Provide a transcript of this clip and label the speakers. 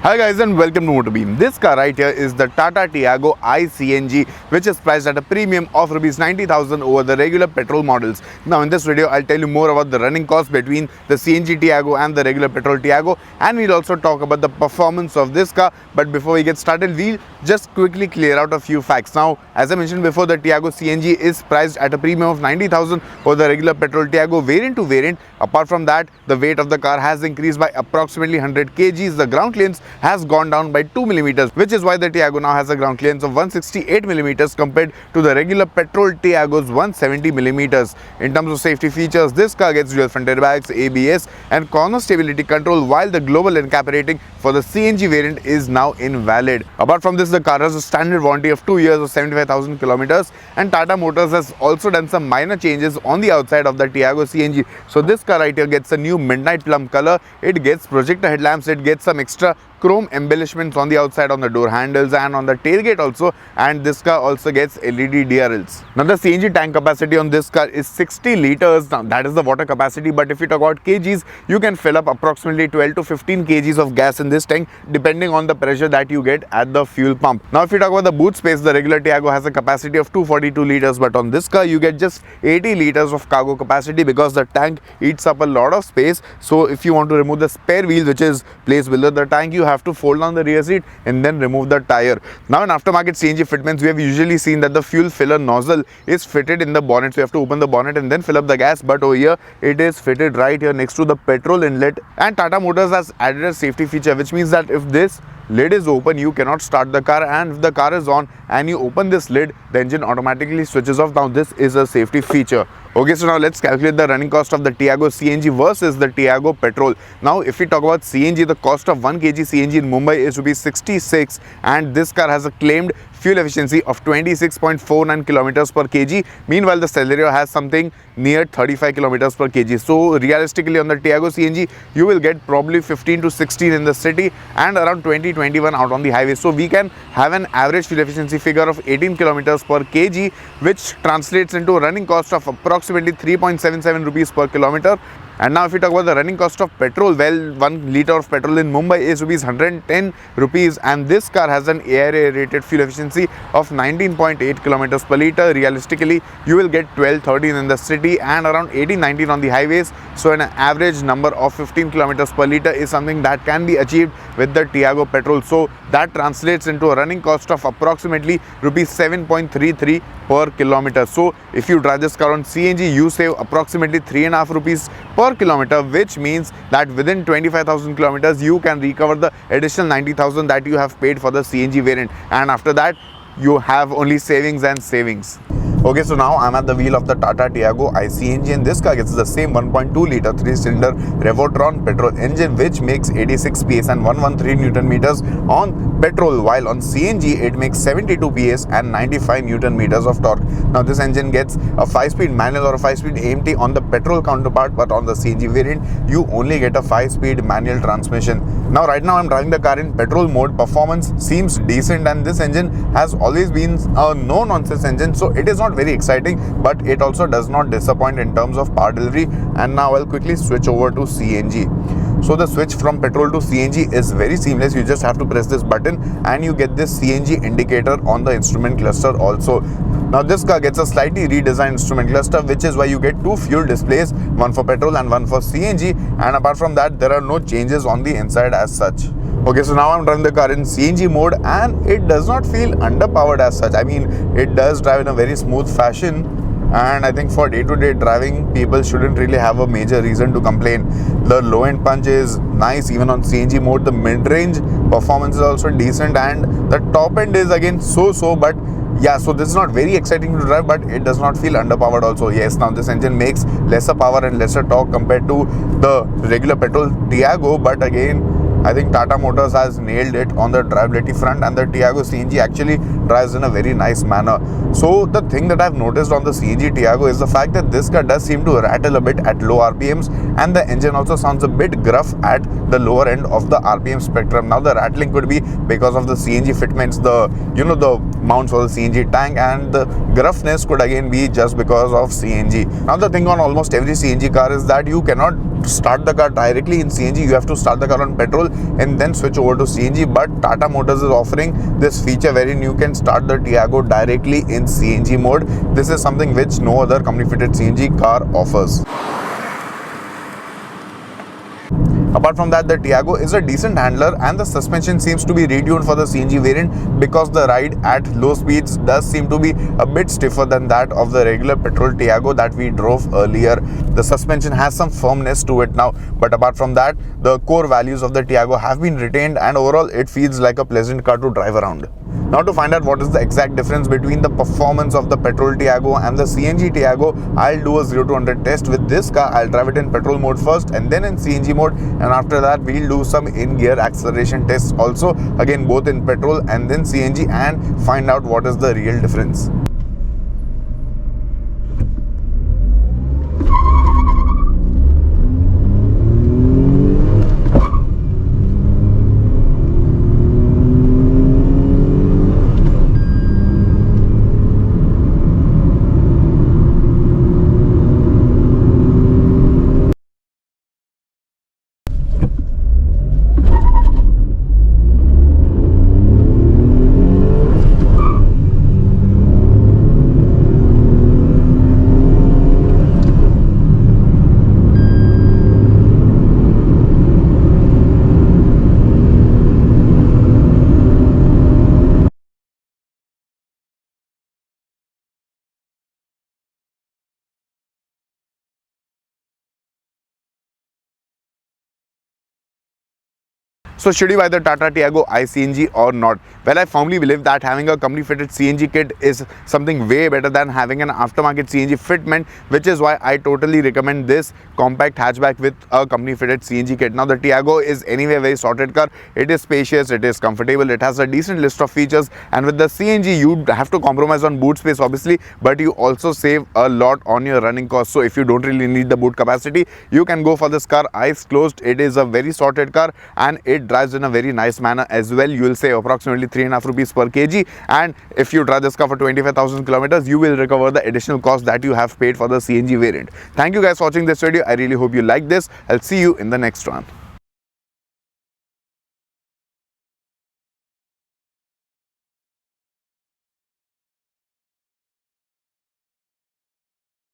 Speaker 1: Hi guys and welcome to Motorbeam. This car right here is the Tata Tiago iCNG, which is priced at a premium of Rs 90,000 over the regular petrol models. Now in this video I'll tell you more about the running cost between the CNG Tiago and the regular petrol Tiago, and we'll also talk about the performance of this car. But before we get started, we'll just quickly clear out a few facts. Now as I mentioned before, the Tiago CNG is priced at a premium of 90,000 over the regular petrol Tiago variant to variant. Apart from that, the weight of the car has increased by approximately 100 kgs. The ground clearance has gone down by 2 millimeters, which is why the Tiago now has a ground clearance of 168 millimeters compared to the regular petrol Tiago's 170 millimeters. In terms of safety features, this car gets dual front airbags, ABS and corner stability control, while the global NCAP rating for the CNG variant is now invalid. Apart from this, the car has a standard warranty of 2 years or 75,000 kilometers, and Tata Motors has also done some minor changes on the outside of the Tiago CNG. So this car right here gets a new midnight plum color, it gets projector headlamps, it gets some extra chrome embellishments on the outside on the door handles and on the tailgate also, and this car also gets LED DRLs. Now the CNG tank capacity on this car is 60 liters. Now that is the water capacity, but if you talk about kgs, you can fill up approximately 12 to 15 kgs of gas in this tank depending on the pressure that you get at the fuel pump. Now if you talk about the boot space, the regular Tiago has a capacity of 242 liters, but on this car you get just 80 liters of cargo capacity because the tank eats up a lot of space. So if you want to remove the spare wheel which is placed below the tank, you have to fold down the rear seat and then remove the tire. Now in aftermarket CNG fitments, we have usually seen that the fuel filler nozzle is fitted in the bonnet, so you have to open the bonnet and then fill up the gas, but over here it is fitted right here next to the petrol inlet. And Tata Motors has added a safety feature, which means that if this lid is open, you cannot start the car, and if the car is on and you open this lid, the engine automatically switches off. Now this is a safety feature. Okay, so now let's calculate the running cost of the Tiago CNG versus the Tiago petrol. Now if we talk about CNG, the cost of 1 kg CNG in Mumbai is Rs 66, and this car has a claimed fuel efficiency of 26.49 kilometers per kg. Meanwhile, the Celerio has something near 35 kilometers per kg. So realistically on the Tiago CNG, you will get probably 15 to 16 in the city and around 20-21 out on the highway. So we can have an average fuel efficiency figure of 18 kilometers per kg, which translates into a running cost of approximately 3.77 rupees per kilometer. And now if we talk about the running cost of petrol, well, 1 litre of petrol in Mumbai is 110 rupees, and this car has an ARA rated fuel efficiency of 19.8 kilometers per litre. Realistically, you will get 12-13 in the city and around 18-19 on the highways. So an average number of 15 kilometers per litre is something that can be achieved with the Tiago petrol. So that translates into a running cost of approximately Rs 7.33 per kilometer. So if you drive this car on CNG, you save approximately 3.5 rupees per kilometer, which means that within 25,000 kilometers you can recover the additional 90,000 that you have paid for the CNG variant, and after that you have only savings and savings. Okay, so now I'm at the wheel of the Tata Tiago iCNG, and this car gets the same 1.2 litre 3-cylinder Revotron petrol engine, which makes 86 PS and 113 Newton meters on petrol, while on CNG it makes 72 PS and 95 Newton meters of torque. Now this engine gets a 5-speed manual or a 5-speed AMT on the petrol counterpart, but on the CNG variant you only get a 5-speed manual transmission. Now right now I'm driving the car in petrol mode. Performance seems decent, and this engine has always been a no-nonsense engine, so it is not very exciting, but it also does not disappoint in terms of power delivery. And now I'll quickly switch over to CNG. So the switch from petrol to CNG is very seamless. You just have to press this button and you get this CNG indicator on the instrument cluster also. Now this car gets a slightly redesigned instrument cluster, which is why you get 2 fuel displays, one for petrol and one for CNG, and apart from that there are no changes on the inside as such. Okay, so now I'm driving the car in CNG mode, and it does not feel underpowered as such. I mean, it does drive in a very smooth fashion, and I think for day-to-day driving, people shouldn't really have a major reason to complain. The low-end punch is nice even on CNG mode. The mid-range performance is also decent, and the top end is again so-so, but yeah, so this is not very exciting to drive, but it does not feel underpowered also. Yes, now this engine makes lesser power and lesser torque compared to the regular petrol Tiago, but again, I think Tata Motors has nailed it on the drivability front, and the Tiago CNG actually drives in a very nice manner. So the thing that I've noticed on the CNG Tiago is the fact that this car does seem to rattle a bit at low RPMs, and the engine also sounds a bit gruff at the lower end of the RPM spectrum. Now the rattling could be because of the CNG fitments, the mounts for the CNG tank, and the gruffness could again be just because of CNG. Now the thing on almost every CNG car is that you cannot start the car directly in CNG. You have to start the car on petrol and then switch over to CNG, but Tata Motors is offering this feature wherein you can start the Tiago directly in CNG mode. This is something which no other company fitted CNG car offers. Apart from that, the Tiago is a decent handler and the suspension seems to be retuned for the CNG variant because the ride at low speeds does seem to be a bit stiffer than that of the regular petrol Tiago that we drove earlier. The suspension has some firmness to it now, but apart from that, the core values of the Tiago have been retained and overall it feels like a pleasant car to drive around. Now to find out what is the exact difference between the performance of the petrol Tiago and the CNG Tiago, I'll do a 0 to 100 test with this car. I'll drive it in petrol mode first and then in CNG mode, and after that we'll do some in-gear acceleration tests also, again both in petrol and then CNG, and find out what is the real difference. So should you buy the Tata Tiago iCNG or not? Well, I firmly believe that having a company fitted CNG kit is something way better than having an aftermarket CNG fitment, which is why I totally recommend this compact hatchback with a company fitted CNG kit. Now the Tiago is anyway a very sorted car. It is spacious, it is comfortable, it has a decent list of features, and with the CNG you have to compromise on boot space obviously, but you also save a lot on your running costs. So if you don't really need the boot capacity, you can go for this car eyes closed. It is a very sorted car and it drives in a very nice manner as well. You will save approximately 3.5 rupees per kg, and if you drive this car for 25,000 kilometers, you will recover the additional cost that you have paid for the CNG variant. Thank you guys for watching this video. I really hope you like this. I'll see you in the next one.